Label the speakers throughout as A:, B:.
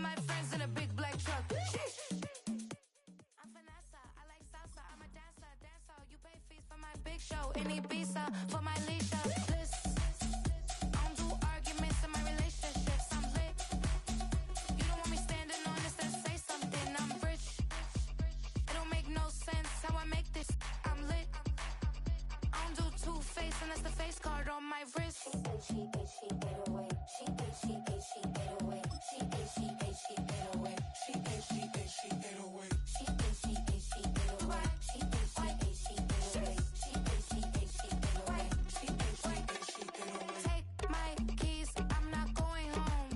A: my friends in a big black truck. I'm Vanessa, I like salsa, I'm a dancer. You pay fees for my big show in Ibiza, for my Leisha. I don't do arguments in my relationships, I'm lit. You don't want me standing on this, then say something, I'm rich. It don't make no sense how I make this, I'm lit. I don't do two-face unless the face card on my wrist. She 808. She 808. She 808. She 808. She 808. She 808. She 808. She 808. She 808. She 808. She 808. She 808. Take my keys, I'm not going home.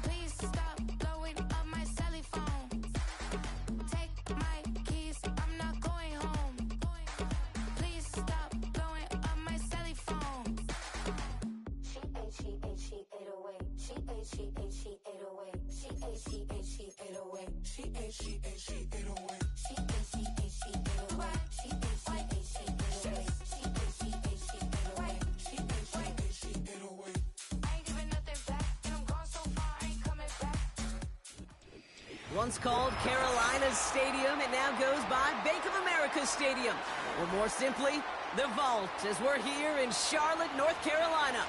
A: Please stop blowing up my celly phone. Take my keys, I'm not going home. Please stop blowing up my celly phone. She 808. She 808. She 808. She 808. She 808. She 808. She 808. She 808. She 808. She 808. She 808. She 808. She 808. She 808. She 808. She 808. I ain't giving nothing back, and I'm gone so far, I ain't coming back.
B: Once called Carolinas Stadium, it now goes by Bank of America Stadium. Or more simply, the Vault, as we're here in Charlotte, North Carolina.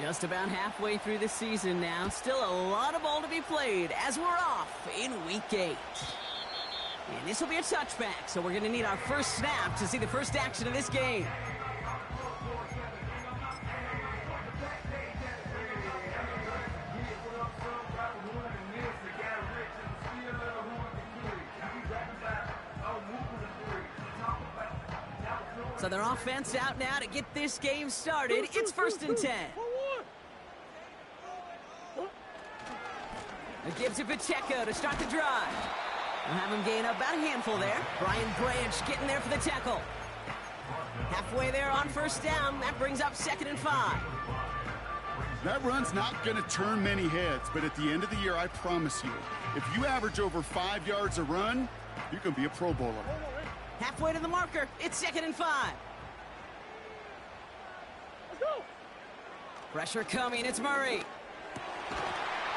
B: Just about halfway through the season now. Still a lot of ball to be played as we're off in Week 8. And this will be a touchback, so we're going to need our first snap to see the first action of this game. So their offense out now to get this game started. It's 1st and 10. It gives to Pacheco to start the drive. We'll have him gain up about a handful there. Brian Branch getting there for the tackle. Halfway there on 1st down. That brings up 2nd and 5.
C: That run's not going to turn many heads, but at the end of the year, I promise you, if you average over 5 yards a run, you can be a Pro Bowler.
B: Halfway to the marker. It's 2nd and 5.
D: Let's go.
B: Pressure coming. It's Murray.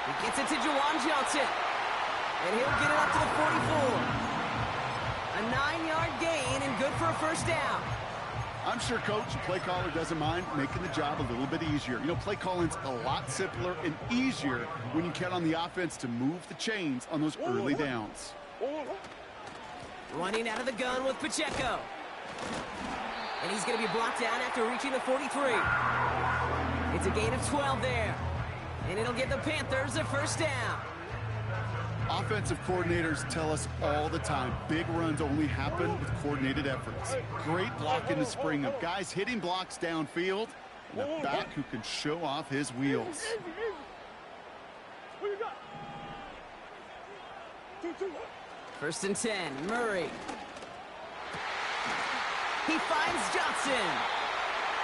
B: He gets it to Juwan Johnson. And he'll get it up to the 44. A 9-yard gain and good for a 1st down.
C: I'm sure Coach, play caller doesn't mind making the job a little bit easier. You know, play calling's a lot simpler and easier when you count on the offense to move the chains on those early downs.
B: Running out of the gun with Pacheco. And he's going to be blocked down after reaching the 43. It's a gain of 12 there. And it'll give the Panthers a 1st down.
C: Offensive coordinators tell us all the time, big runs only happen with coordinated efforts. Great block in the spring of guys hitting blocks downfield, and a back who can show off his wheels.
D: What you got? 2-2.
B: 1st and 10, Murray. He finds Johnson.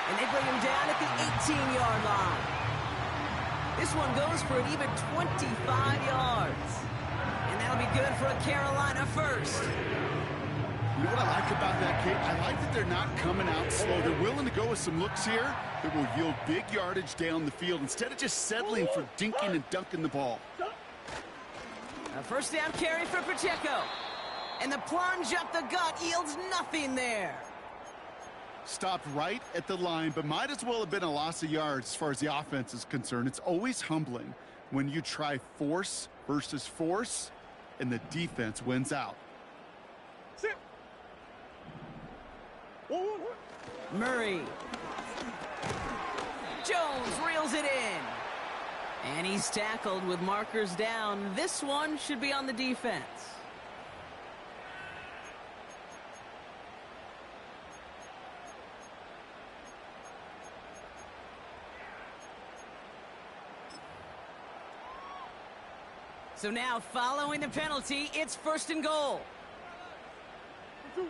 B: And they bring him down at the 18-yard line. This one goes for an even 25 yards. And that'll be good for a Carolina 1st.
C: You know what I like about that, Kate? I like that they're not coming out slow. They're willing to go with some looks here that will yield big yardage down the field instead of just settling for dinking and dunking the ball.
B: A 1st down carry for Pacheco. And the plunge up the gut yields nothing there.
C: Stopped right at the line, but might as well have been a loss of yards as far as the offense is concerned. It's always humbling when you try force versus force, and the defense wins out.
D: Sit.
B: Murray. Jones reels it in. And he's tackled with markers down. This one should be on the defense. So now, following the penalty, it's 1st and goal.
D: 2,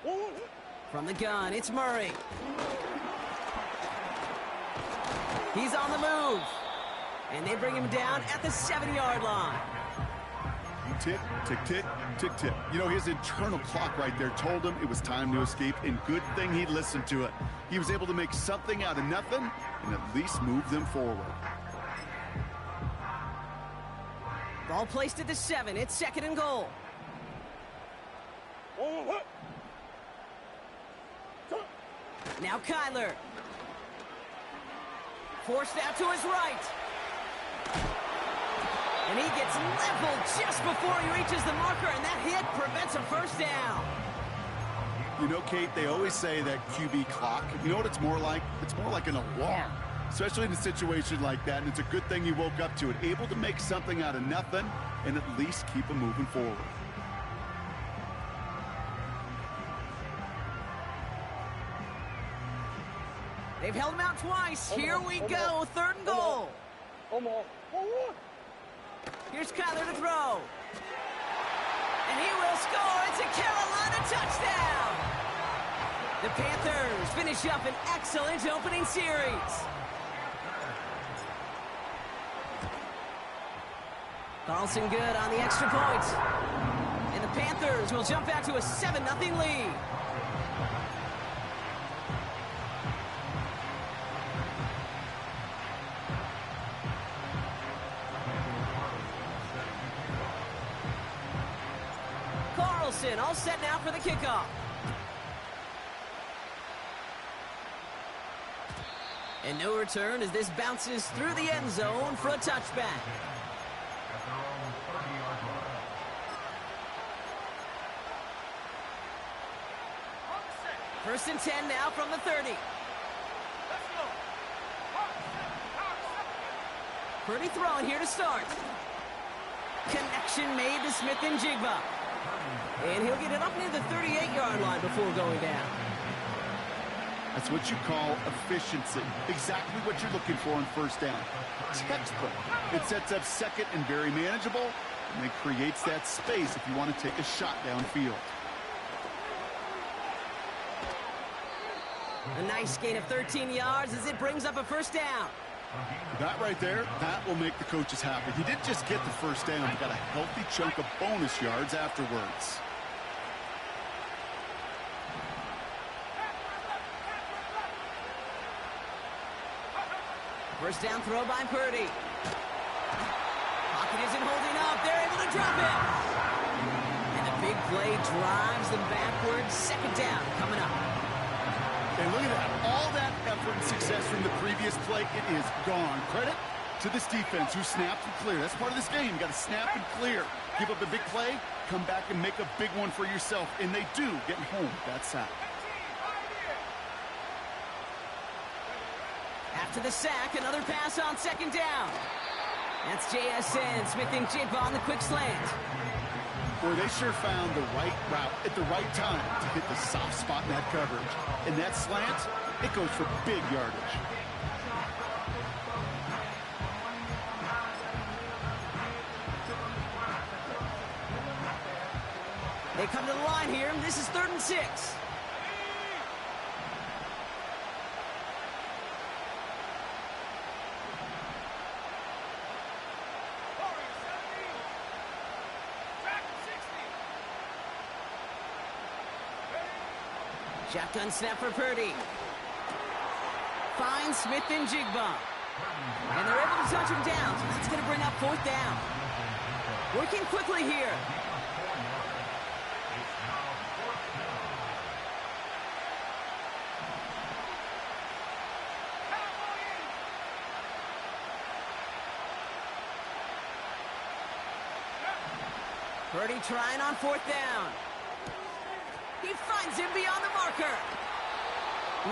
D: 1.
B: From the gun, it's Murray. He's on the move. And they bring him down at the 7-yard line.
C: Tick, tick, tick, tick, tick. You know, his internal clock right there told him it was time to escape, and good thing he listened to it. He was able to make something out of nothing and at least move them forward.
B: Ball placed at the 7. It's 2nd and goal.
D: 1.
B: Now Kyler. Forced out to his right. And he gets leveled just before he reaches the marker, and that hit prevents a 1st down.
C: You know, Kate, they always say that QB clock, you know what it's more like? It's more like an alarm, especially in a situation like that, and it's a good thing you woke up to it, able to make something out of nothing and at least keep them moving forward.
B: They've held him out twice. Here we go, 3rd and goal.
D: Come on. 1.
B: Here's Kyler to throw. And he will score. It's a Carolina touchdown. The Panthers finish up an excellent opening series. Carlson good on the extra point. And the Panthers will jump out to a 7-0 lead. Carlson all set now for the kickoff. And no return as this bounces through the end zone for a touchback. First and 10 now from the 30. Purdy throwing here to start. Connection made to Smith-Njigba. And he'll get it up near the 38-yard line before going down.
C: That's what you call efficiency. Exactly what you're looking for on 1st down. Textbook. It sets up 2nd and very manageable, and it creates that space if you want to take a shot downfield.
B: A nice gain of 13 yards as it brings up a 1st down.
C: That right there, that will make the coaches happy. He didn't just get the 1st down, he got a healthy chunk of bonus yards afterwards.
B: First down throw by Purdy. Pocket isn't holding up. They're able to drop it. And the big play drives them backwards. 2nd down coming up.
C: And look at that. All that effort and success from the previous play, it is gone. Credit to this defense who snapped and cleared. That's part of this game. You got to snap and clear. Give up a big play, come back and make a big one for yourself. And they do, getting home with that sack.
B: After the sack, another pass on 2nd down. That's JSN. Smith-Njigba on the quick slant.
C: Boy, they sure found the right route at the right time to hit the soft spot in that coverage. And that slant, it goes for big yardage.
B: They come to the line here. This is 3rd and 6. Shotgun snap for Purdy. Finds Smith-Njigba. And they're able to touch him down, so that's going to bring up 4th down. Working quickly here. Purdy trying on 4th down. He finds him beyond the marker.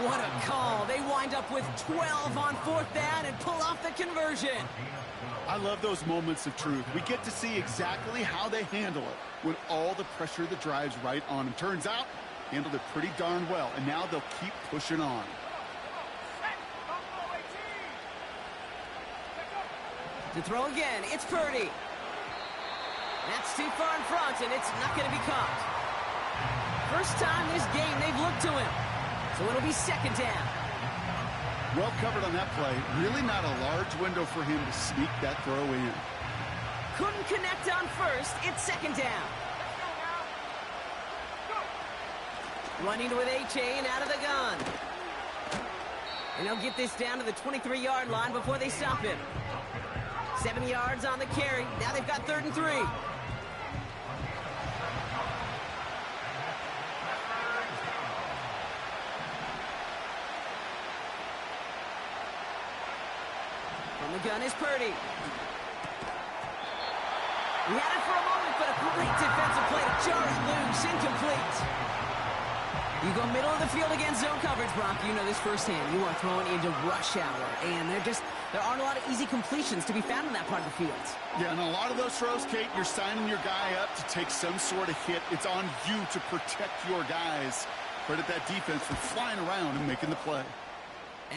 B: What a call. They wind up with 12 on 4th down and pull off the conversion.
C: I love those moments of truth. We get to see exactly how they handle it when all the pressure that drives right on them. Turns out, handled it pretty darn well, and now they'll keep pushing on.
B: To throw again, it's Purdy. That's too far in front, and it's not going to be caught. First time this game they've looked to him. So it'll be second down.
C: Well covered on that play. Really not a large window for him to sneak that throw in.
B: Couldn't connect on first. It's second down. Running with A-Chain out of the gun. And they'll get this down to the 23-yard line before they stop him. 7 yards on the carry. Now they've got 3rd and 3. From the gun is Purdy. He had it for a moment, but a great defensive play to jar it loose. Incomplete. You go middle of the field against zone coverage, Brock. You know this firsthand. You are throwing into rush hour, and there aren't a lot of easy completions to be found in that part of the field.
C: Yeah, and a lot of those throws, Kate, you're signing your guy up to take some sort of hit. It's on you to protect your guys. Credit that defense for flying around and making the play.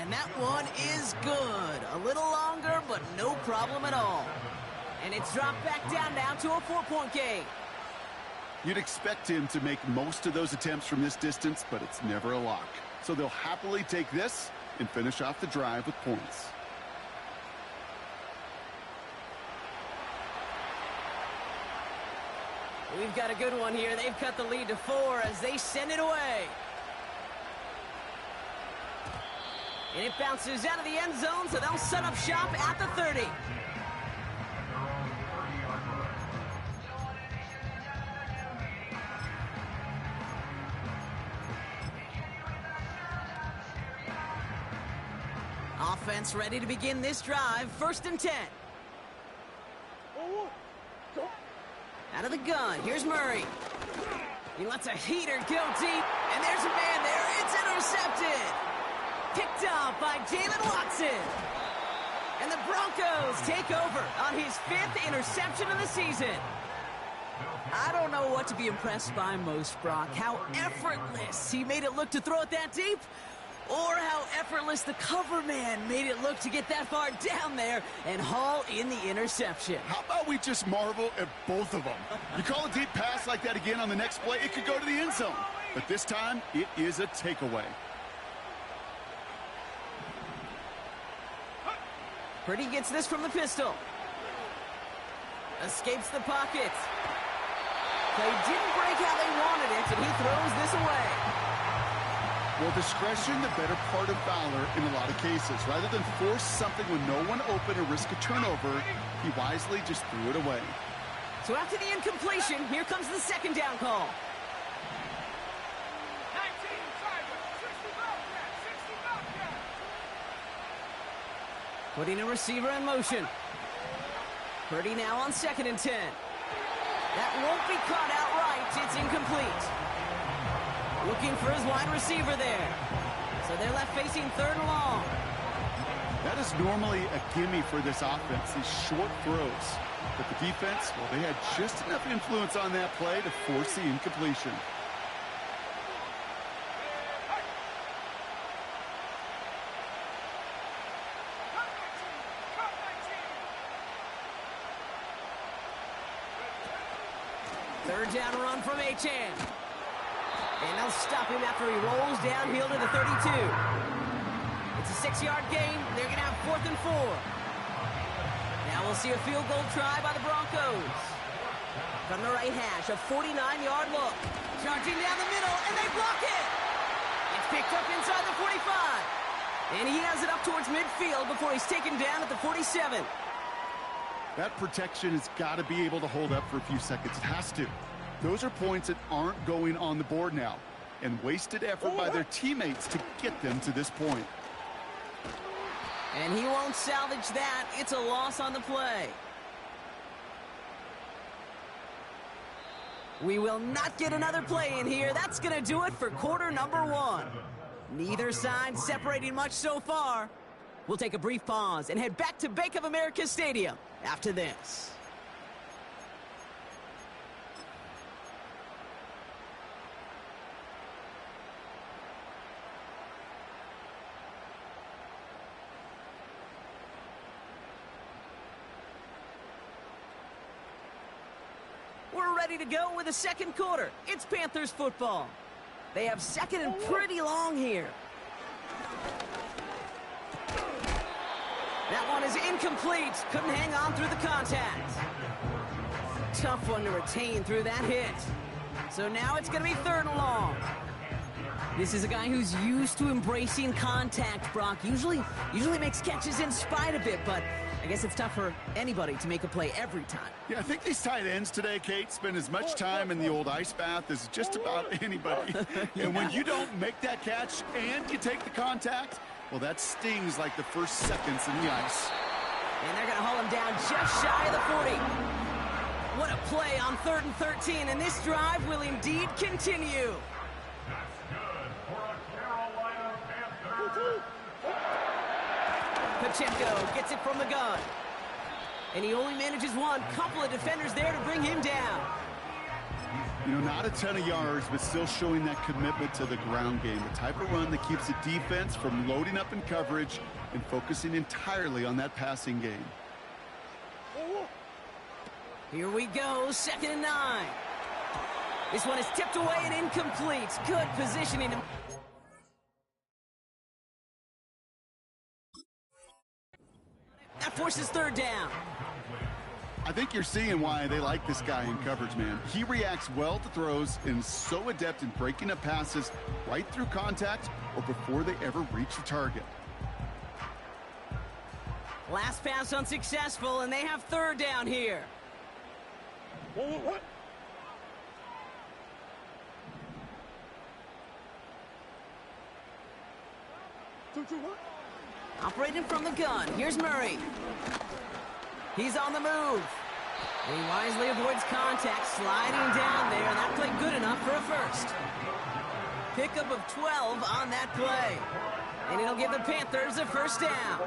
B: And that one is good. A little longer, but no problem at all. And it's dropped back down now to a 4-point game.
C: You'd expect him to make most of those attempts from this distance, but it's never a lock. So they'll happily take this and finish off the drive with points.
B: We've got a good one here. They've cut the lead to 4 as they send it away. And it bounces out of the end zone, so they'll set up shop at the 30. Offense ready to begin this drive. 1st and 10. Out of the gun, here's Murray. He lets a heater go deep, and there's a man there. It's intercepted. Picked up by Jalen Watson. And the Broncos take over on his 5th interception of the season. I don't know what to be impressed by most, Brock. How effortless he made it look to throw it that deep, or how effortless the cover man made it look to get that far down there and haul in the interception.
C: How about we just marvel at both of them? You call a deep pass like that again on the next play, it could go to the end zone. But this time, it is a takeaway.
B: Purdy gets this from the pistol. Escapes the pocket. They didn't break how they wanted it, and he throws this away.
C: Well, discretion, the better part of valor in a lot of cases. Rather than force something when no one open or risk a turnover, he wisely just threw it away.
B: So after the incompletion, here comes the 2nd down call.
D: 19, 60 Bobcat, 60 Bobcat.
B: Putting a receiver in motion. Purdy now on 2nd and 10. That won't be caught outright. It's incomplete. Looking for his wide receiver there. So they're left facing 3rd and long.
C: That is normally a gimme for this offense, these short throws. But the defense, well, they had just enough influence on that play to force the incompletion.
B: Third down run from A-Chan. And they'll stop him after he rolls downhill to the 32. It's a 6-yard gain. They're going to have 4th and 4. Now we'll see a field goal try by the Broncos. From the right hash, a 49-yard look. Charging down the middle, and they block it. It's picked up inside the 45. And he has it up towards midfield before he's taken down at the 47.
C: That protection has got to be able to hold up for a few seconds. It has to. Those are points that aren't going on the board now, and wasted effort by their teammates to get them to this point.
B: And he won't salvage that. It's a loss on the play. We will not get another play in here. That's going to do it for quarter number 1. Neither side separating much so far. We'll take a brief pause and head back to Bank of America Stadium after this. we're ready to go with the second quarter. It's Panthers football. They have second and pretty long here. That one is incomplete. Couldn't hang on through the contact. Tough one to retain through that hit. So now it's going to be third and long. This is a guy who's used to embracing contact, Brock. Usually makes catches in spite of it, but I guess it's tough for anybody to make a play every time.
C: Yeah, I think these tight ends today, Kate, spend as much time in the old ice bath as just about anybody.
B: Yeah.
C: And when you don't make that catch and you take the contact, well, that stings like the first seconds in the ice.
B: And they're going to haul him down just shy of the 40. What a play on 3rd and 13, and this drive will indeed continue. Pacheco gets it from the gun. And he only manages one. Couple of defenders there to bring him down.
C: You know, not a ton of yards, but still showing that commitment to the ground game. The type of run that keeps the defense from loading up in coverage and focusing entirely on that passing game.
B: Here we go, 2nd and 9. This one is tipped away and incomplete. Good positioning. That forces 3rd down.
C: I think you're seeing why they like this guy in coverage, man. He reacts well to throws and is so adept in breaking up passes right through contact or before they ever reach the target.
B: Last pass unsuccessful, and they have 3rd down here.
D: What? What?
B: Operating from the gun. Here's Murray. He's on the move. And he wisely avoids contact, sliding down there. That played good enough for a first. Pickup of 12 on that play. And it'll give the Panthers a first down.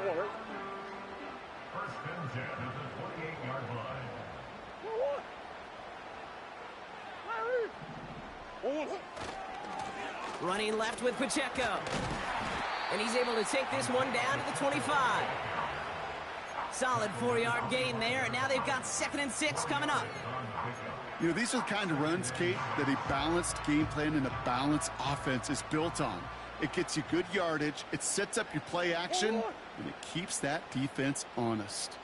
B: Running left with Pacheco. And he's able to take this one down to the 25. Solid 4-yard gain there, and now they've got 2nd and 6 coming up.
C: You know, these are the kind of runs, Kate, that a balanced game plan and a balanced offense is built on. It gets you good yardage, it sets up your play action, and it keeps that defense honest.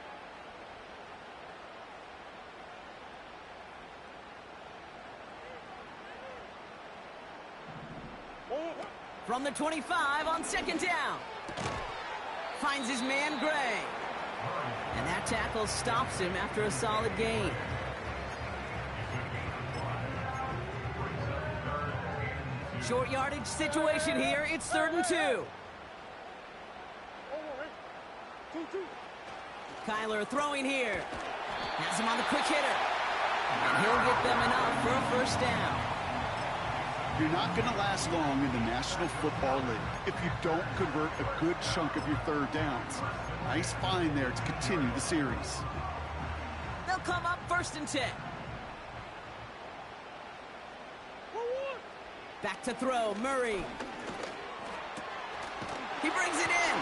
B: From the 25 on 2nd down. Finds his man, Gray. And that tackle stops him after a solid gain. Short yardage situation here. It's 3rd and 2. Kyler throwing here. Has him on the quick hitter. And he'll get them enough for a first down.
C: You're not going to last long in the National Football League if you don't convert a good chunk of your 3rd downs. Nice find there to continue the series.
B: They'll come up 1st and 10. Back to throw, Murray. He brings it in.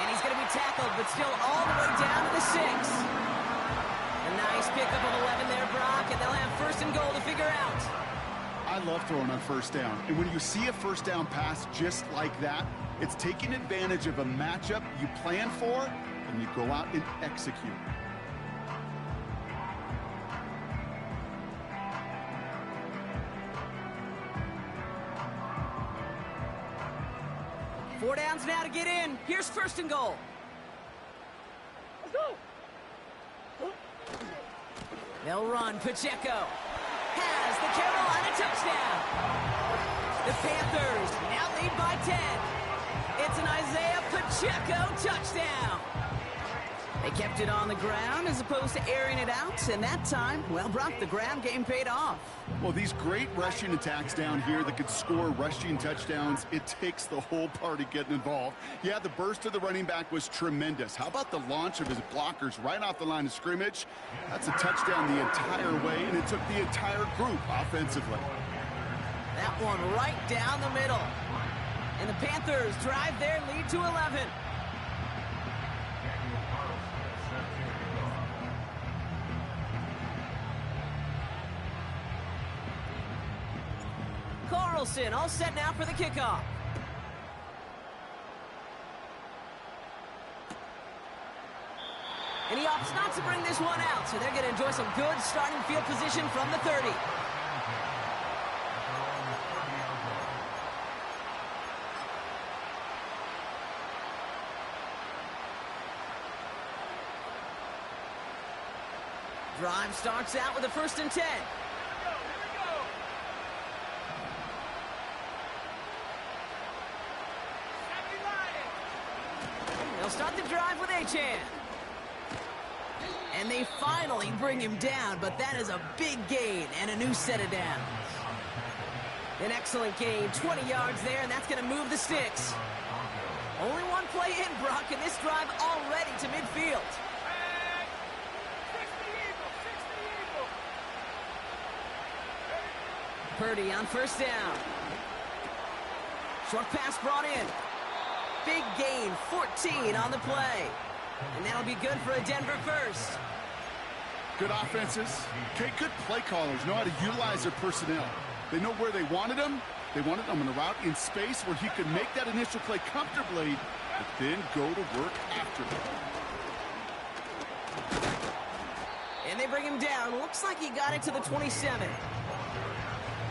B: And he's going to be tackled, but still all the way down to the 6. A nice pickup of 11 there, Brock, and they'll have 1st and goal to figure out.
C: I love throwing on 1st down. And when you see a 1st down pass just like that, it's taking advantage of a matchup you plan for, and you go out and execute.
B: Four downs now to get in. Here's 1st and goal.
D: Let's go.
B: They'll run. Pacheco has the Carolina touchdown. The Panthers now lead by 10. It's an Isaiah Pacheco touchdown. They kept it on the ground as opposed to airing it out, and that time, well, Brock, the ground game paid off.
C: Well, these great rushing attacks down here that could score rushing touchdowns, it takes the whole party getting involved. Yeah, the burst of the running back was tremendous. How about the launch of his blockers right off the line of scrimmage? That's a touchdown the entire way, and it took the entire group offensively.
B: That one right down the middle. And the Panthers drive their lead to 11. Carlson all set now for the kickoff. And he opts not to bring this one out, so they're going to enjoy some good starting field position from the 30. Drive starts out with a 1st and 10. They'll start the drive with Achane. And they finally bring him down, but that is a big gain and a new set of downs. An excellent gain, 20 yards there, and that's going to move the sticks. Only one play in, Brock, and this drive already to midfield. Purdy on 1st down. Short pass brought in. Big gain, 14 on the play. And that'll be good for a Denver 1st.
C: Good offenses. Okay, good play callers know how to utilize their personnel. They know where they wanted them. They wanted them on a route in space where he could make that initial play comfortably, but then go to work after it.
B: And they bring him down. Looks like he got it to the 27.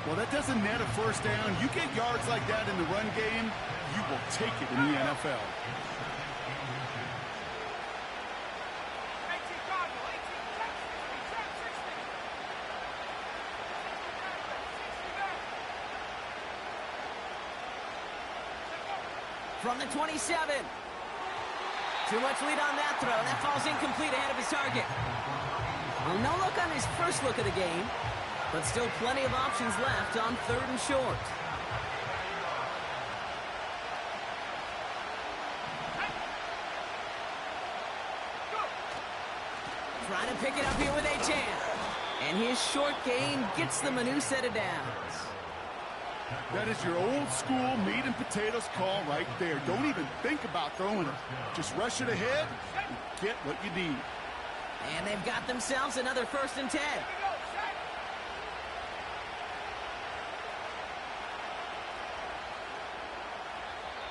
C: Well, that doesn't net a 1st down. You get yards like that in the run game, you will take it in the NFL.
B: From the 27. Too much lead on that throw. That falls incomplete ahead of his target. Well, no look on his first look of the game, but still plenty of options left on 3rd and short. Trying to pick it up here with Achane. And his short gain gets them a new set of downs.
C: That is your old school meat and potatoes call right there. Don't even think about throwing it. Just rush it ahead and get what you need.
B: And they've got themselves another 1st and 10.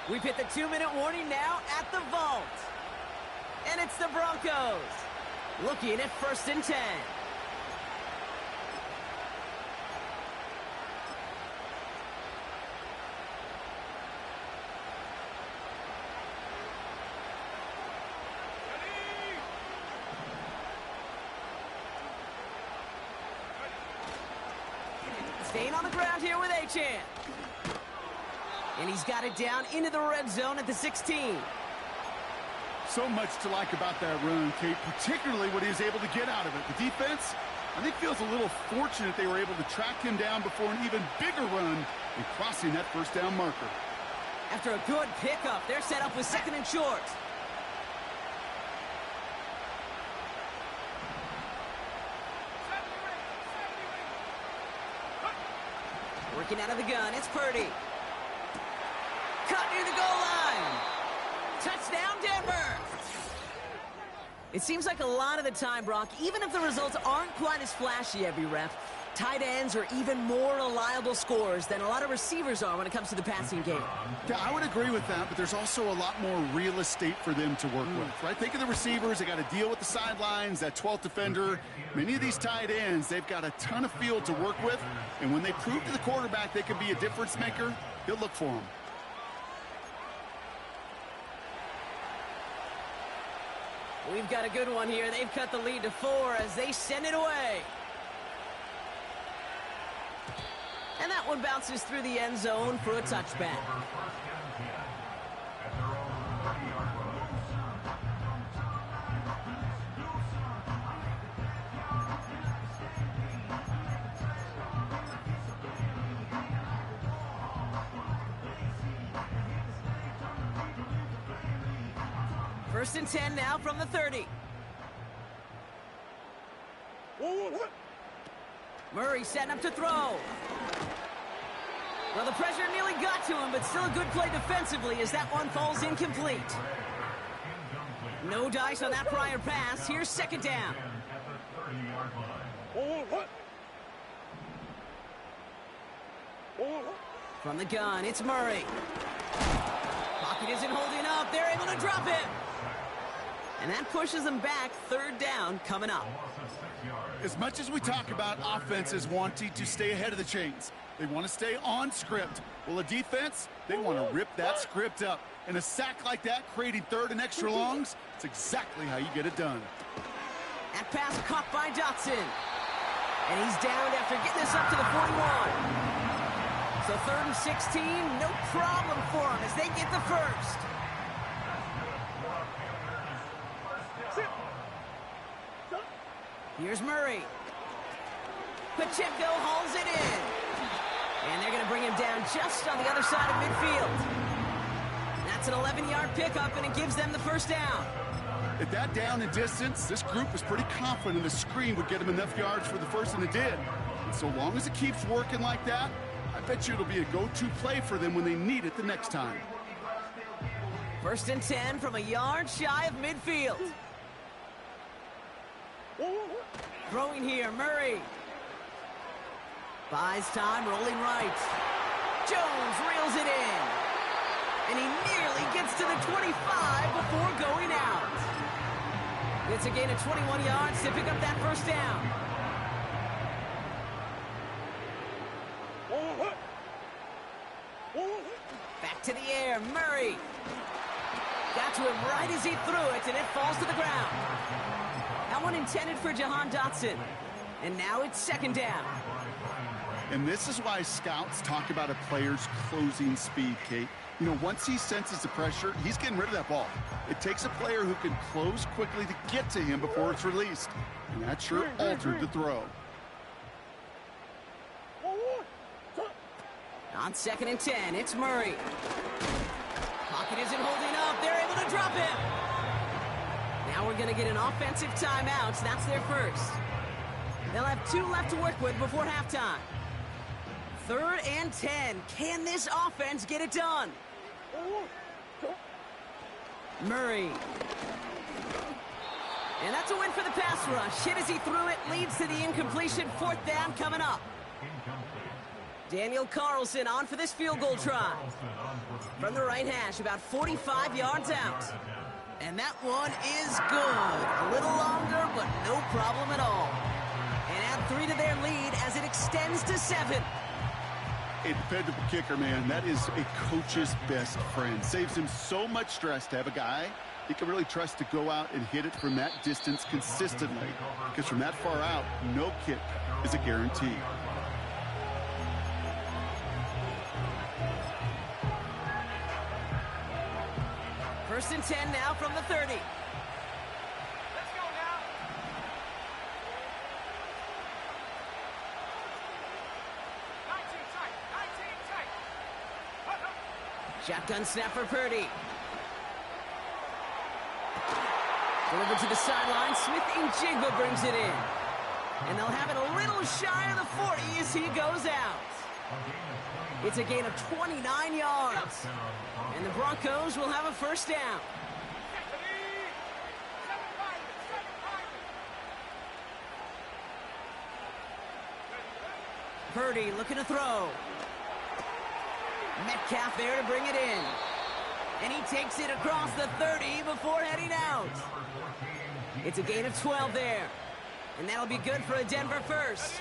B: We've hit the 2-minute warning now at the vault. And it's the Broncos looking at 1st and 10. Staying on the ground here with Achane. And he's got it down into the red zone at the 16.
C: So much to like about that run, Kate, particularly what he was able to get out of it. The defense, I think, feels a little fortunate they were able to track him down before an even bigger run and crossing that 1st down marker.
B: After a good pickup, they're set up with 2nd and short. Working out of the gun, it's Purdy. Cut near the goal line. Touchdown, Denver. It seems like a lot of the time, Brock, even if the results aren't quite as flashy every rep, tight ends are even more reliable scorers than a lot of receivers are when it comes to the passing game.
C: Yeah, I would agree with that, but there's also a lot more real estate for them to work with, right? Think of the receivers. They got to deal with the sidelines, that 12th defender. Many of these tight ends, they've got a ton of field to work with, and when they prove to the quarterback they can be a difference maker, he'll look for them.
B: We've got a good one here. They've cut the lead to 4 as they send it away. And that one bounces through the end zone for a touchback. First and 10 now from the 30. Murray setting up to throw. Well, the pressure nearly got to him, but still a good play defensively as that one falls incomplete. No dice on that prior pass. Here's 2nd down. From the gun, it's Murray. Pocket isn't holding up. They're able to drop it. And that pushes them back. Third down coming up.
C: As much as we talk about offenses wanting to stay ahead of the chains, they want to stay on script. Well, a defense, they want to rip that script up. And a sack like that, creating third and extra longs, it's exactly how you get it done.
B: That pass caught by Dotson. And he's downed after getting this up to the 41. So third and 16, no problem for them as they get the first. Here's Murray. Pacheco hauls it in. And they're going to bring him down just on the other side of midfield. That's an 11-yard pickup, and it gives them the first down.
C: At that down and distance, this group was pretty confident the screen would get them enough yards for the first, and it did. And so long as it keeps working like that, I bet you it'll be a go-to play for them when they need it the next time.
B: First and 10 from a yard shy of midfield. Throwing here, Murray. Buys time, rolling right. Jones reels it in. And he nearly gets to the 25 before going out. It's a gain of 21 yards to pick up that first down. Back to the air, Murray. Got to him right as he threw it, and it falls to the ground. That one intended for Jahan Dotson. And now it's second down.
C: And this is why scouts talk about a player's closing speed, Kate. You know, once he senses the pressure, he's getting rid of that ball. It takes a player who can close quickly to get to him before it's released. And that sure altered the throw.
B: On second and 10, it's Murray. Pocket isn't holding up. They're able to drop it. Now we're going to get an offensive timeout. So that's their first. They'll have 2 left to work with before halftime. Third and 10. Can this offense get it done? Murray. And that's a win for the pass rush. Hit as he threw it, leads to the incompletion. Fourth down coming up. Daniel Carlson on for this field goal try. From the right hash, about 45 yards out. And that one is good. A little longer, but no problem at all. And add 3 to their lead as it extends to 7.
C: A dependable kicker, man. That is a coach's best friend. Saves him so much stress to have a guy he can really trust to go out and hit it from that distance consistently. Because from that far out, no kick is a guarantee.
B: First and 10 now from the 30.
D: Let's go now.
B: Shotgun snap for Purdy. Delivered to the sideline. Smith-Njigba brings it in. And they'll have it a little shy of the 40 as he goes out. It's a gain of 29 yards. And the Broncos will have a first down. Purdy looking to throw. Metcalf there to bring it in. And he takes it across the 30 before heading out. It's a gain of 12 there. And that'll be good for a Denver first.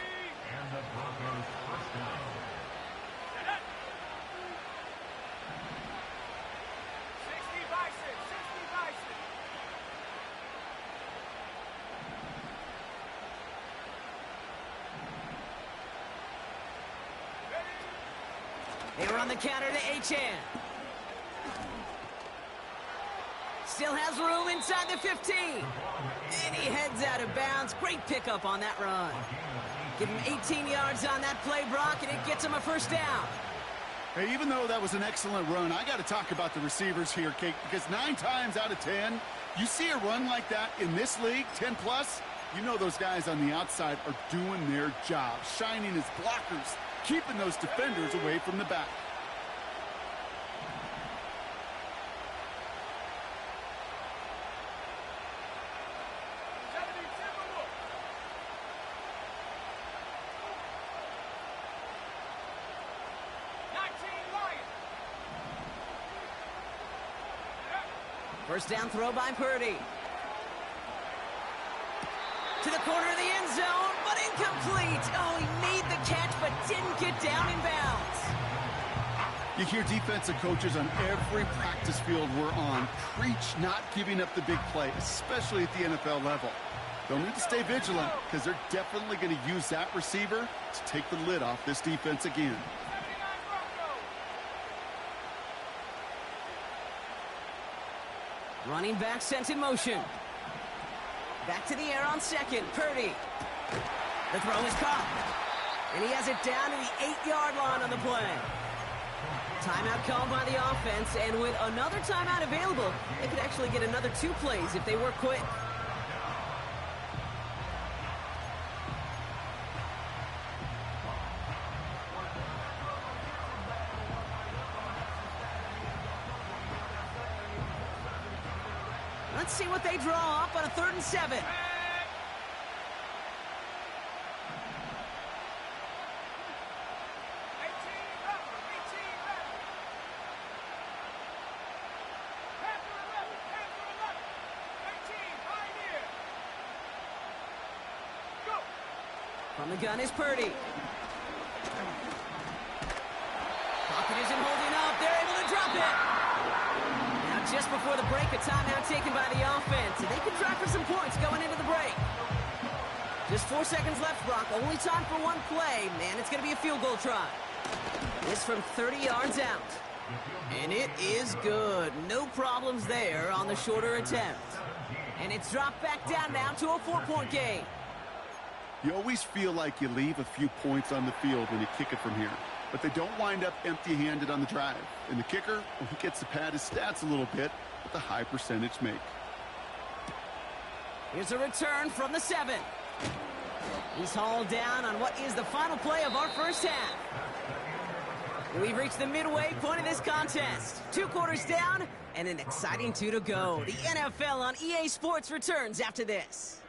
B: They were on the counter to Achane. Still has room inside the 15. And he heads out of bounds. Great pickup on that run. Give him 18 yards on that play, Brock, and it gets him a first down.
C: Hey, even though that was an excellent run, I got to talk about the receivers here, Kate, because 9 times out of 10, you see a run like that in this league, 10+, you know those guys on the outside are doing their job, shining as blockers, keeping those defenders away from the back.
B: First down throw by Purdy. To the corner of the end zone, but incomplete. Oh, he made the catch, but didn't get down in bounds.
C: You hear defensive coaches on every practice field we're on preach not giving up the big play, especially at the NFL level. They'll need to stay vigilant because they're definitely going to use that receiver to take the lid off this defense again.
B: Running back sent in motion. Back to the air on second. Purdy. The throw is caught. And he has it down to the 8-yard line on the play. Timeout called by the offense, and with another timeout available, they could actually get another 2 plays if they work quick. Let's see what they draw up on a 3rd and 7. From the gun is Purdy. Pocket isn't holding up. They're able to drop it. Now just before the break, a timeout taken by the offense. And they can try for some points going into the break. Just 4 seconds left, Brock. Only time for 1 play. Man, it's going to be a field goal try. This from 30 yards out. And it is good. No problems there on the shorter attempt. And it's dropped back down now to a 4-point game.
C: You always feel like you leave a few points on the field when you kick it from here. But they don't wind up empty-handed on the drive. And the kicker, well, he gets to pad his stats a little bit with a high percentage make.
B: Here's a return from the 7. He's hauled down on what is the final play of our first half. We've reached the midway point of this contest. 2 quarters down and an exciting 2 to go. The NFL on EA Sports returns after this.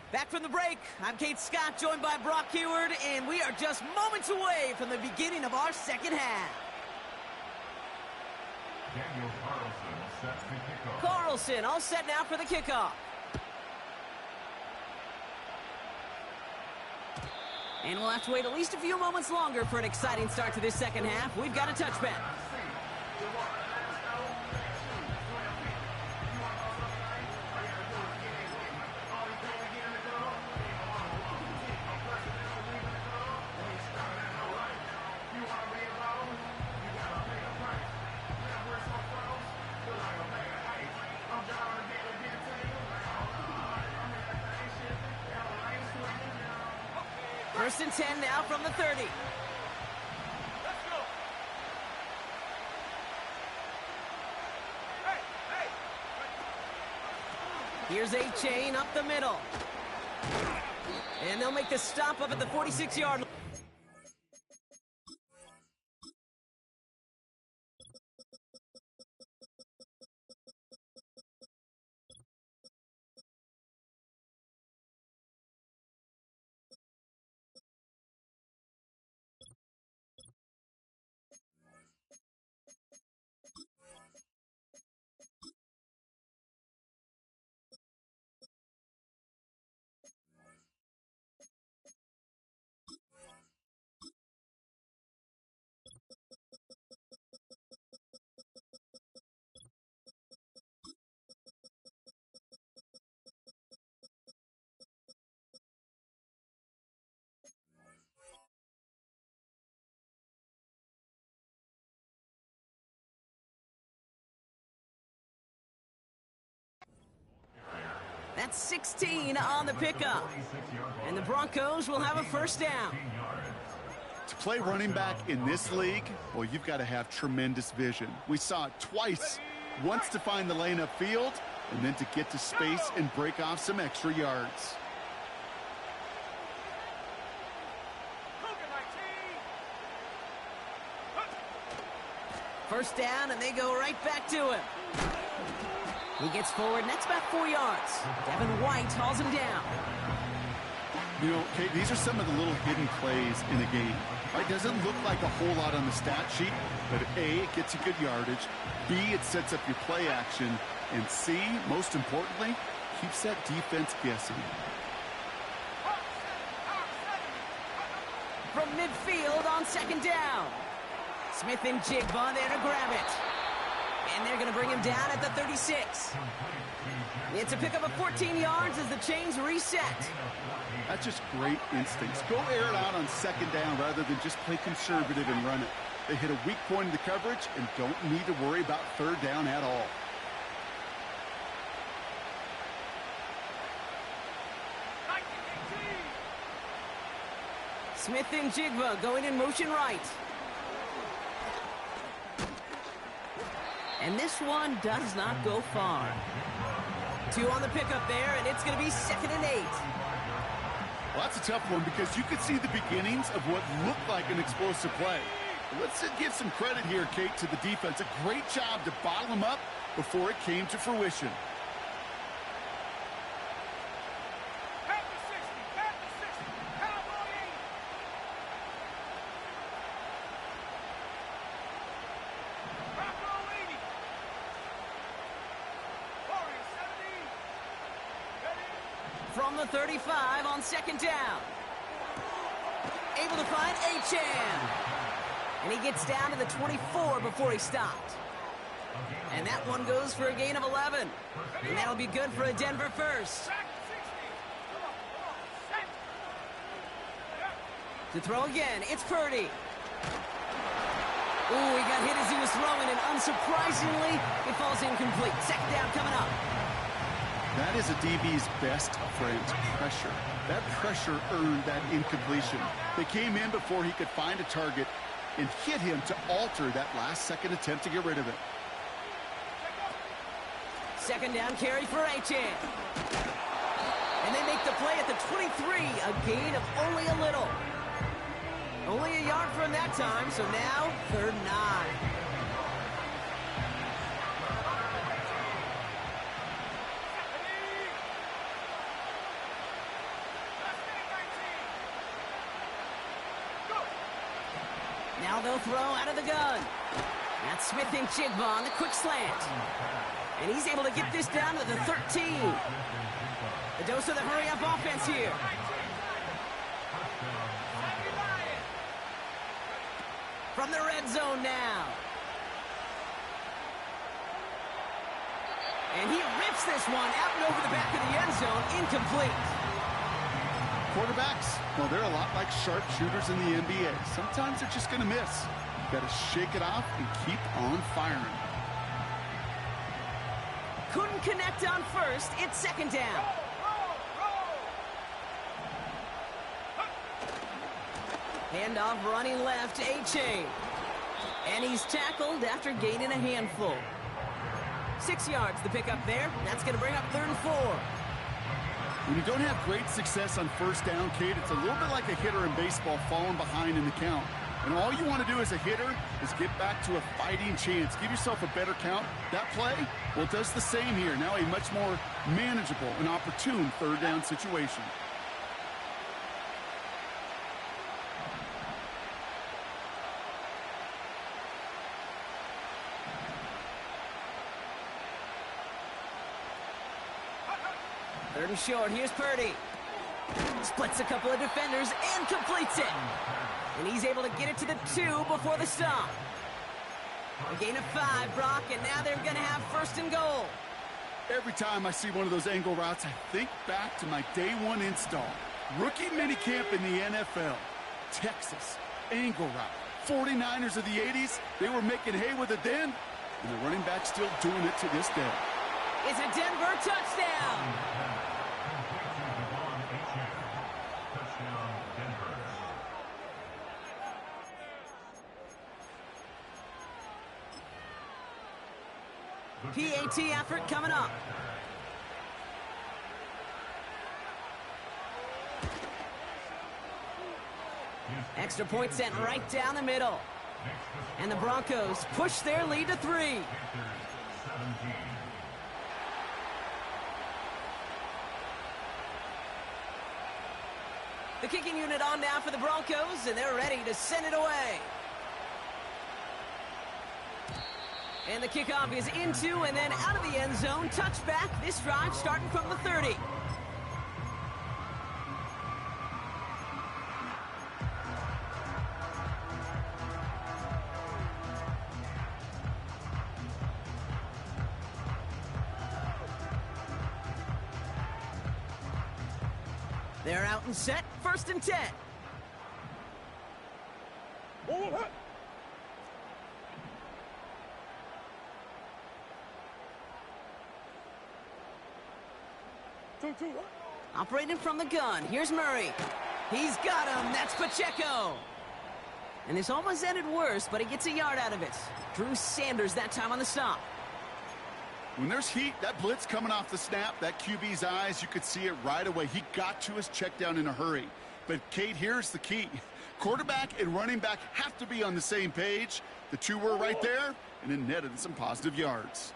B: Back from the break, I'm Kate Scott, joined by Brock Huard, and we are just moments away from the beginning of our second half.
E: Daniel Carlson set the kickoff.
B: Carlson all set now for the kickoff. And we'll have to wait at least a few moments longer for an exciting start to this second half. We've got a touchback. First and 10 now from the 30.
D: Let's go. Hey.
B: Here's A-Chain up the middle. And they'll make the stop up at the 46-yard line. That's 16 on the pickup. And the Broncos will have a first down.
C: To play running back in this league, well, you've got to have tremendous vision. We saw it twice. Once to find the lane upfield, and then to get to space and break off some extra yards.
B: First down, and they go right back to him. He gets forward, and that's about 4 yards. Devin White hauls him down.
C: You know, Kate, these are some of the little hidden plays in the game. It doesn't look like a whole lot on the stat sheet, but A, it gets you good yardage, B, it sets up your play action, and C, most importantly, keeps that defense guessing.
B: From midfield on second down. Smith and Jigba there to grab it. And they're going to bring him down at the 36. It's a pickup of 14 yards as the chains reset.
C: That's just great instincts. Go air it out on second down rather than just play conservative and run it. They hit a weak point in the coverage and don't need to worry about third down at all.
B: Smith and Jigba going in motion right. And this one does not go far. 2 on the pickup there, and it's going to be 2nd and 8.
C: Well, that's a tough one because you could see the beginnings of what looked like an explosive play. Let's give some credit here, Kate, to the defense. A great job to bottle them up before it came to fruition.
B: From the 35 on second down. Able to find Achane. And he gets down to the 24 before he stopped. And that one goes for a gain of 11. And that'll be good for a Denver first. To throw again, it's Purdy. Ooh, he got hit as he was throwing, and unsurprisingly, it falls incomplete. Second down coming up.
C: That is a DB's best friend, pressure. That pressure earned that incompletion. They came in before he could find a target and hit him to alter that last-second attempt to get rid of it.
B: Second down carry for Achane. And they make the play at the 23, a gain of only a little. Only a yard from that time, so now 3rd and 9. Now they'll throw out of the gun. That's Smith and Jigba on the quick slant. And he's able to get this down to the 13. The dose of the hurry-up offense here. From the red zone now. And he rips this one out and over the back of the end zone. Incomplete.
C: Quarterbacks, well, they're a lot like sharpshooters in the NBA. Sometimes they're just going to miss. You've got to shake it off and keep on firing.
B: Couldn't connect on first. It's second down. Handoff running left, Achane. And he's tackled after gaining a handful. 6 yards the pickup there. That's going to bring up 3rd and 4.
C: When you don't have great success on first down, Kate, it's a little bit like a hitter in baseball falling behind in the count. And all you want to do as a hitter is get back to a fighting chance. Give yourself a better count. That play, well, it does the same here. Now a much more manageable and opportune 3rd down situation.
B: Third and short, here's Purdy. Splits a couple of defenders and completes it. And he's able to get it to the 2 before the stop. A gain of 5, Brock, and now they're going to have 1st and goal.
C: Every time I see one of those angle routes, I think back to my day 1 install. Rookie minicamp in the NFL. Texas, angle route. 49ers of the 80s, they were making hay with it then, and the running back's still doing it to this day.
B: It's a Denver touchdown. PAT effort coming up. Extra point sent right down the middle. And the Broncos push their lead to 3. The kicking unit on now for the Broncos, and they're ready to send it away. And the kickoff is into and then out of the end zone. Touchback. This drive starting from the 30. They're out and set. 1st and 10. Operating from the gun. Here's Murray. He's got him. That's Pacheco. And this almost ended worse, but he gets a yard out of it. Drew Sanders that time on the stop.
C: When there's heat, that blitz coming off the snap, that QB's eyes, you could see it right away. He got to his check down in a hurry. But, Kate, here's the key. Quarterback and running back have to be on the same page. The two were right there, and it netted some positive yards.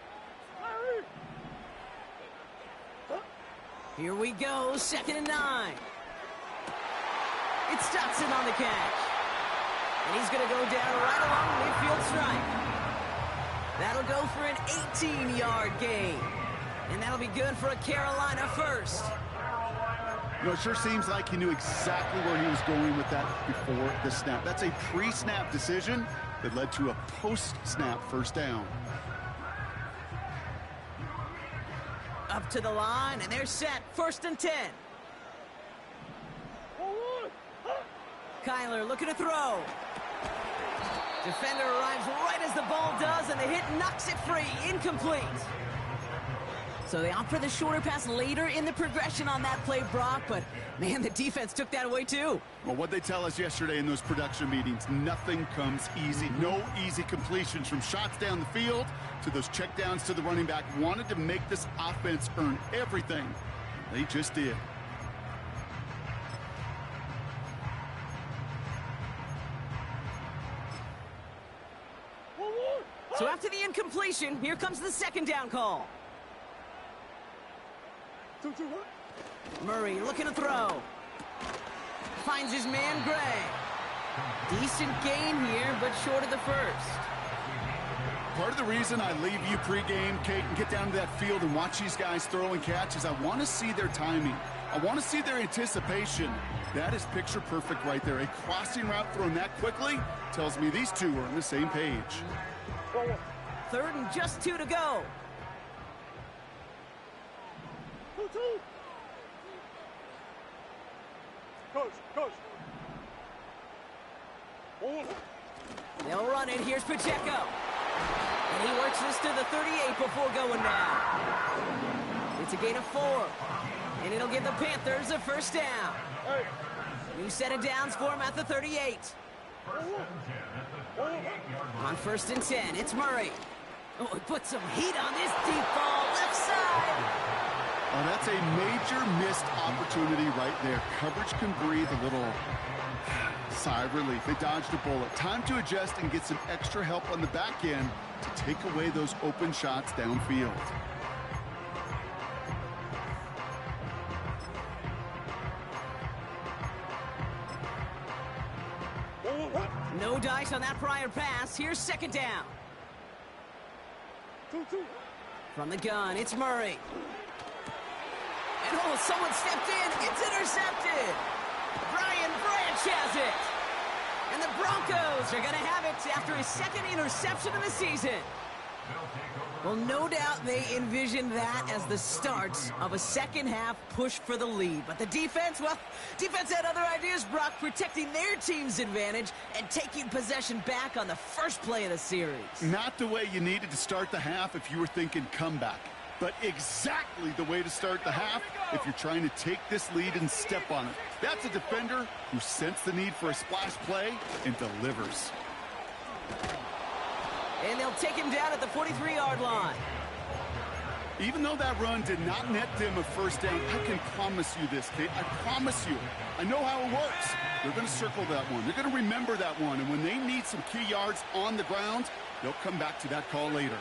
B: Here we go, 2nd and 9. It's Dotson on the catch. And he's going to go down right along midfield stripe. That'll go for an 18-yard gain. And that'll be good for a Carolina first.
C: You know, it sure seems like he knew exactly where he was going with that before the snap. That's a pre-snap decision that led to a post-snap first down.
B: Up to the line, and they're set. 1st and 10. Kyler looking to throw. Defender arrives right as the ball does, and the hit knocks it free. Incomplete. So they opt for the shorter pass later in the progression on that play, Brock, but, man, the defense took that away, too.
C: Well, what they tell us yesterday in those production meetings, nothing comes easy. No easy completions from shots down the field to those checkdowns to the running back. Wanted to make this offense earn everything. They just did.
B: So after the incompletion, here comes the 2nd down call. Murray looking to throw. Finds his man, Gray. Decent gain here, but short of the first.
C: Part of the reason I leave you pregame, Kate, and get down to that field and watch these guys throw and catch is I want to see their timing. I want to see their anticipation. That is picture perfect right there. A crossing route thrown that quickly tells me these two are on the same page.
B: 3rd and just 2 to go. They'll run it. Here's Pacheco. And he works this to the 38 before going down. It's a gain of 4. And it'll give the Panthers a first down. New set of downs for him at the 38. On 1st and 10, it's Murray. Oh, he put some heat on this deep ball. Left side.
C: Oh, that's a major missed opportunity right there. Coverage can breathe a little sigh of relief. They dodged a bullet. Time to adjust and get some extra help on the back end to take away those open shots downfield.
B: No dice on that prior pass. Here's 2nd down. From the gun, it's Murray. And oh, someone stepped in. It's intercepted. Brian Branch has it. And the Broncos are going to have it after his 2nd interception of the season. Well, no doubt they envisioned that as the start of a second-half push for the lead. But the defense, well, defense had other ideas, Brock, protecting their team's advantage and taking possession back on the first play of the series.
C: Not the way you needed to start the half if you were thinking comeback, but exactly the way to start the half if you're trying to take this lead and step on it. That's a defender who sensed the need for a splash play and delivers.
B: And they'll take him down at the 43-yard line.
C: Even though that run did not net them a first down, I can promise you this, Kate. I promise you. I know how it works. They're going to circle that one. They're going to remember that one. And when they need some key yards on the ground, they'll come back to that call later.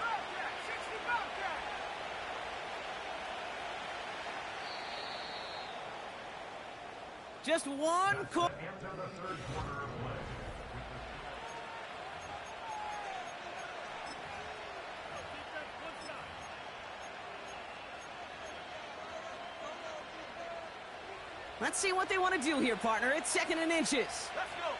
B: Just one quarter.
E: Enter the third quarter of play.
B: Let's see what they want to do here, partner. It's 2nd and inches.
D: Let's go.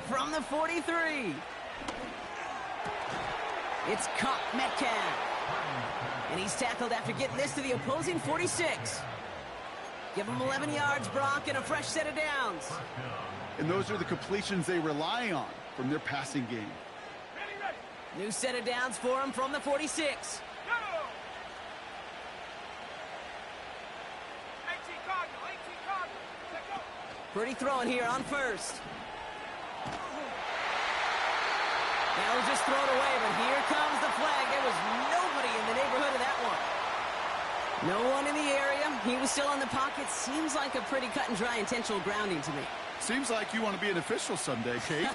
B: From the 43. It's caught Metcalf. And he's tackled after getting this to the opposing 46. Give him 11 yards, Brock, and a fresh set of downs.
C: And those are the completions they rely on from their passing game.
D: Ready, ready.
B: New set of downs for him from the 46.
D: Go. 18 Cardinal, 18 Cardinal. Let's go.
B: Pretty throwing here on first. They'll just throw it away, but here comes the flag. There was nobody in the neighborhood of that one. No one in the area. He was still in the pocket. Seems like a pretty cut and dry intentional grounding to me.
C: Seems like you want to be an official someday, Kate.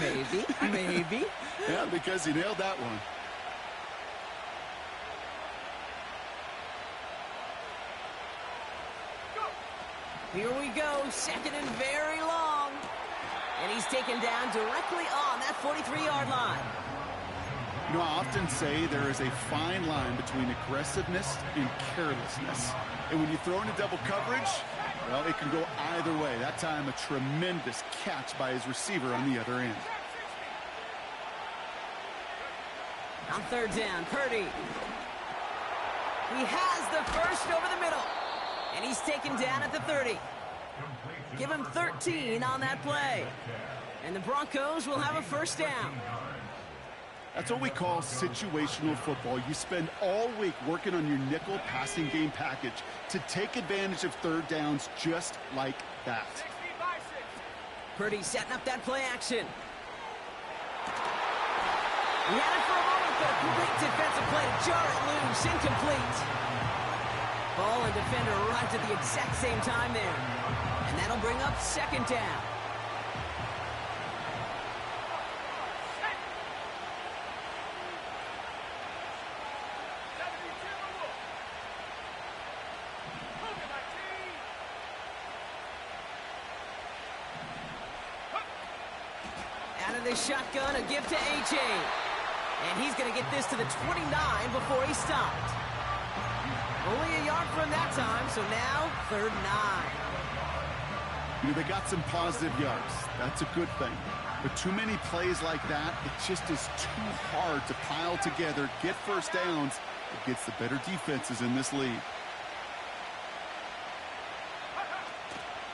B: Maybe.
C: Yeah, because he nailed that one.
B: Here we go, 2nd and very long. And he's taken down directly on that 43-yard line.
C: You know, I often say there is a fine line between aggressiveness and carelessness. And when you throw into double coverage, well, it can go either way. That time, a tremendous catch by his receiver on the other end.
B: On 3rd down, Purdy. He has the first over the middle. And he's taken down at the 30. Give him 13 on that play. And the Broncos will have a first down.
C: That's what we call situational football. You spend all week working on your nickel passing game package to take advantage of 3rd downs just like that.
D: 16 by 6.
B: Purdy setting up that play action. He had it for a moment, but a great defensive play to jar it loose. Incomplete. Ball and defender arrived at the exact same time there. And that'll bring up 2nd down. Out of the shotgun, a gift to A.J. And he's going to get this to the 29 before he stopped. Only a yard from that time, so now 3rd and 9.
C: You know, they got some positive yards. That's a good thing. But too many plays like that, it just is too hard to pile together, get first downs against the better defenses in this league.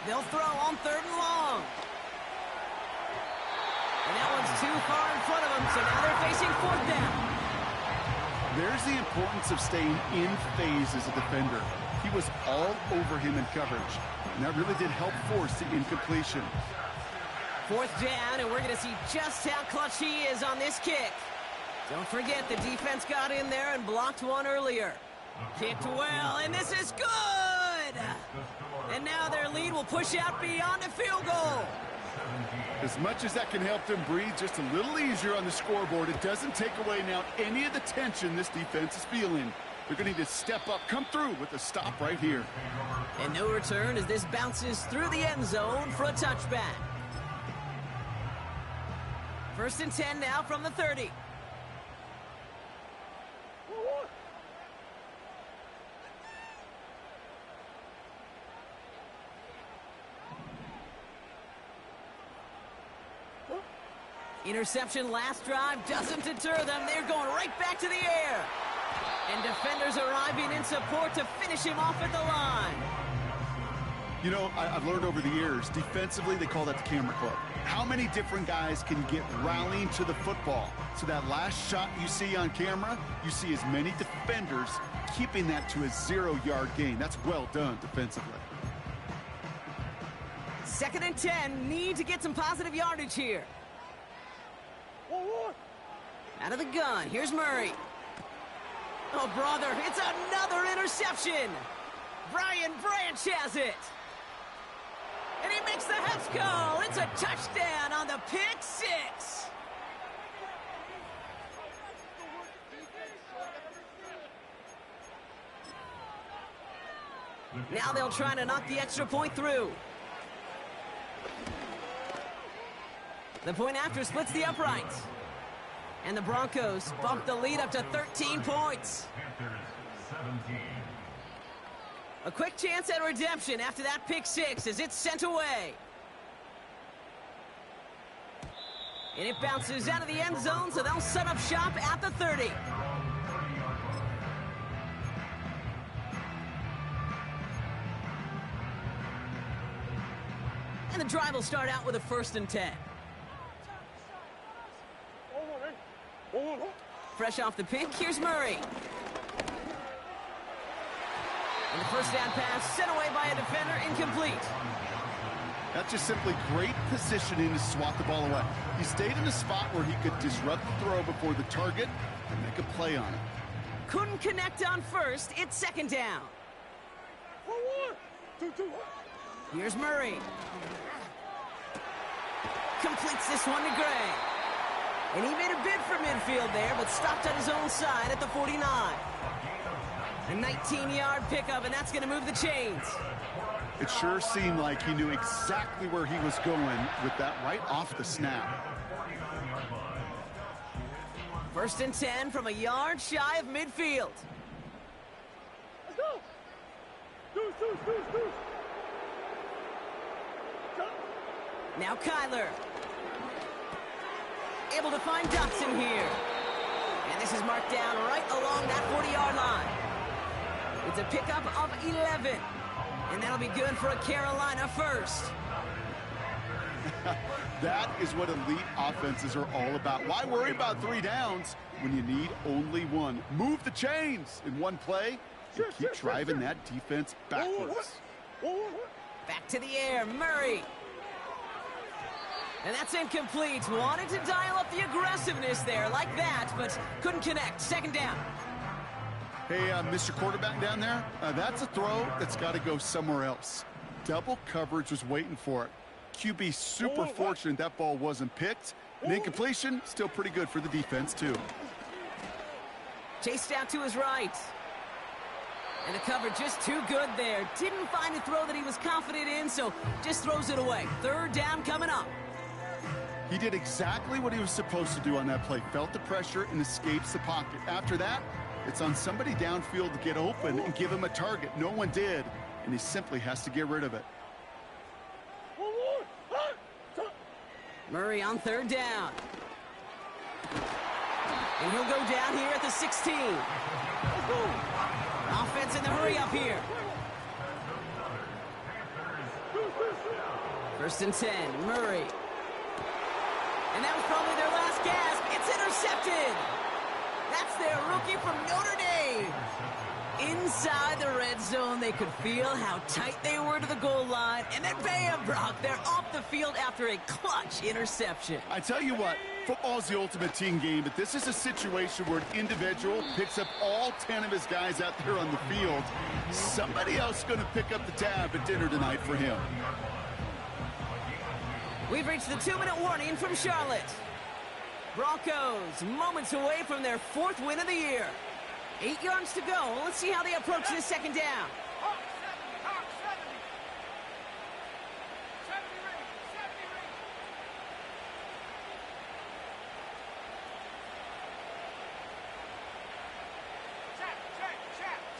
B: They'll throw on 3rd and long. And that one's too far in front of them, so now they're facing 4th down.
C: There's the importance of staying in phase as a defender. He was all over him in coverage, and that really did help force the incompletion.
B: 4th down, and we're going to see just how clutch he is on this kick. Don't forget, the defense got in there and blocked one earlier. Kicked well, and this is good! And now their lead will push out beyond a field goal.
C: As much as that can help them breathe just a little easier on the scoreboard, it doesn't take away now any of the tension this defense is feeling. They're going to need to step up, come through with a stop right here.
B: And no return as this bounces through the end zone for a touchback. 1st and 10 now from the 30. Interception last drive doesn't deter them. They're going right back to the air. And defenders arriving in support to finish him off at the line.
C: You know, I've learned over the years, defensively, they call that the camera club. How many different guys can get rallying to the football? So that last shot you see on camera, you see as many defenders keeping that to a 0-yard gain. That's well done defensively.
B: 2nd and 10, need to get some positive yardage here. Out of the gun, here's Murray. Oh, brother, it's another interception. Brian Branch has it. And he makes the house call. It's a touchdown on the pick six. Now they'll try to knock the extra point through. The point after splits the uprights. And the Broncos bump the lead up to 13 points.
E: Panthers 17.
B: A quick chance at redemption after that pick six as it's sent away. And it bounces out of the end zone, so they'll set up shop at the 30. And the drive will start out with a 1st and 10. Fresh off the pick, here's Murray. And the first down pass sent away by a defender, incomplete.
C: That's just simply great positioning to swat the ball away. He stayed in a spot where he could disrupt the throw before the target and make a play on it.
B: Couldn't connect on first, it's 2nd down. Here's Murray. Completes this one to Gray. And he made a bid for midfield there, but stopped on his own side at the 49. A 19-yard pickup, and that's going to move the chains.
C: It sure seemed like he knew exactly where he was going with that right off the snap.
B: 1st and 10 from a yard shy of midfield.
D: Let's go. Deuce.
B: Now Kyler. Able to find Dotson here. And this is marked down right along that 40-yard line. It's a pickup of 11. And that'll be good for a Carolina first.
C: That is what elite offenses are all about. Why worry about 3 downs when you need only 1? Move the chains in one play and keep driving that defense backwards.
B: Back to the air, Murray. And that's incomplete. Wanted to dial up the aggressiveness there like that, but couldn't connect. 2nd down.
C: Hey, Mr. Quarterback down there, that's a throw that's got to go somewhere else. Double coverage was waiting for it. QB super fortunate that ball wasn't picked. And incompletion, still pretty good for the defense, too.
B: Chased out to his right. And the cover just too good there. Didn't find a throw that he was confident in, so just throws it away. 3rd down coming up.
C: He did exactly what he was supposed to do on that play. Felt the pressure and escapes the pocket. After that, it's on somebody downfield to get open and give him a target. No one did, and he simply has to get rid of it.
B: Murray on 3rd down. And he'll go down here at the 16. Offense in the hurry up here. 1st and 10, Murray. And that was probably their last gasp. It's intercepted. That's their rookie from Notre Dame. Inside the red zone, they could feel how tight they were to the goal line. And then bam, Brock, they're off the field after a clutch interception.
C: I tell you what, football's the ultimate team game, but this is a situation where an individual picks up all 10 of his guys out there on the field. Somebody else is going to pick up the tab at dinner tonight for him.
B: We've reached the 2-minute warning from Charlotte. Broncos moments away from their 4th win of the year. 8 yards to go. Let's see how they approach this 2nd down.
D: Hawk 70. 70 ring.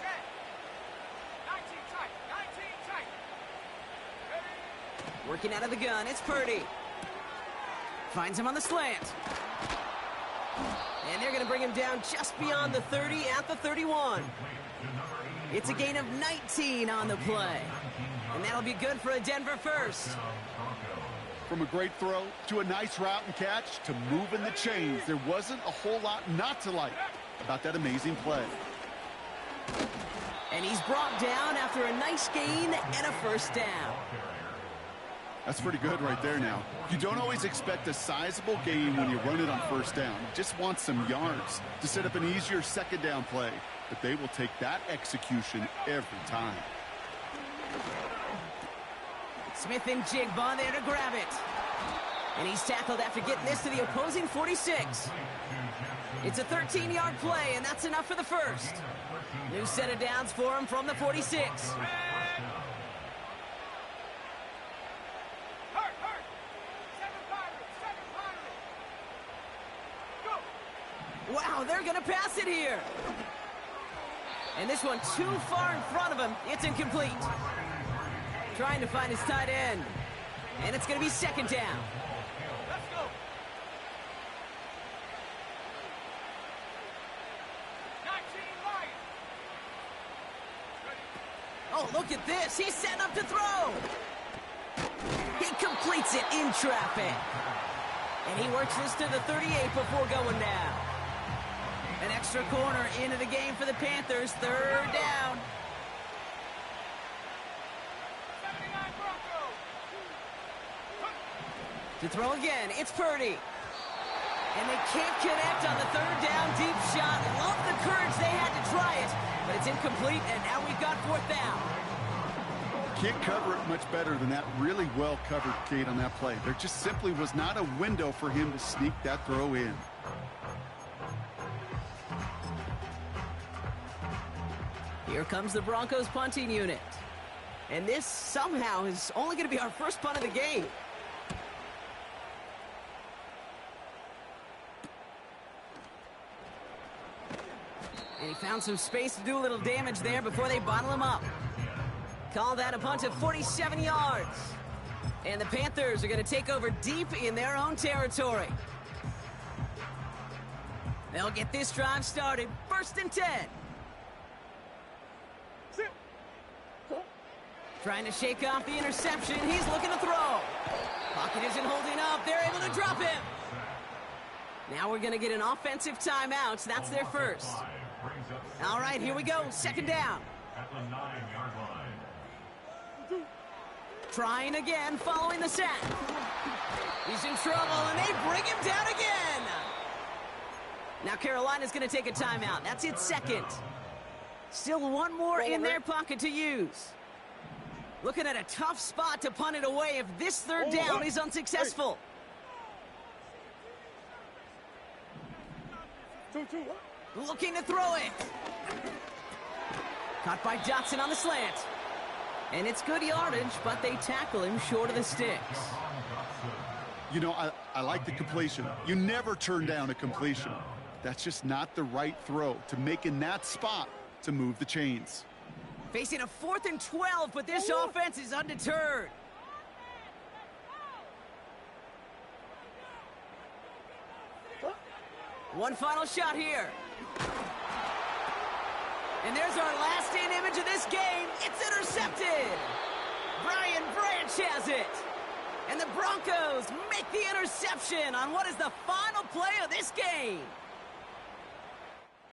D: Check. 19 tight. Ready?
B: Working out of the gun, it's Purdy. Finds him on the slant. And they're going to bring him down just beyond the 30 at the 31. It's a gain of 19 on the play. And that'll be good for a Denver first.
C: From a great throw to a nice route and catch to moving the chains, there wasn't a whole lot not to like about that amazing play.
B: And he's brought down after a nice gain and a 1st down.
C: That's pretty good right there now. You don't always expect a sizable gain when you run it on 1st down. You just want some yards to set up an easier 2nd down play. But they will take that execution every time.
B: Smith and Jigba there to grab it. And he's tackled after getting this to the opposing 46. It's a 13-yard play, and that's enough for the first. New set of downs for him from the 46. Wow, they're going to pass it here. And this one too far in front of him. It's incomplete. Trying to find his tight end. And it's going to be second down.
D: Let's go. 19 Lions.
B: Oh, look at this. He's setting up to throw. He completes it in traffic. And he works this to the 38 before going down. An extra corner into the game for the Panthers. Third down.
D: 79 Broncos.
B: To throw again, it's Purdy. And they can't connect on the third down deep shot. Love the courage they had to try it, but it's incomplete, and now we've got fourth down.
C: Can't cover it much better than that. Really well covered, Kate, on that play. There just simply was not a window for him to sneak that throw in.
B: Here comes the Broncos punting unit. And this somehow is only going to be our first punt of the game. And he found some space to do a little damage there before they bottle him up. Call that a punt of 47 yards. And the Panthers are going to take over deep in their own territory. They'll get this drive started. 1st and 10. Trying to shake off the interception. He's looking to throw. Pocket isn't holding up. They're able to drop him. Now we're going to get an offensive timeout. That's their first. All right, here we go. Second down.
E: At the 9-yard line.
B: Trying again, following the sack. He's in trouble, and they bring him down again. Now Carolina's going to take a timeout. That's its second. Still one more in their pocket to use. Looking at a tough spot to punt it away if this third down is unsuccessful. Looking to throw it. Caught by Dotson on the slant. And it's good yardage, but they tackle him short of the sticks.
C: You know, I like the completion. You never turn down a completion. That's just not the right throw to make in that spot to move the chains.
B: Facing a 4th and 12, but this offense is undeterred. One final shot here. And there's our last-in image of this game. It's intercepted. Brian Branch has it. And the Broncos make the interception on what is the final play of this game.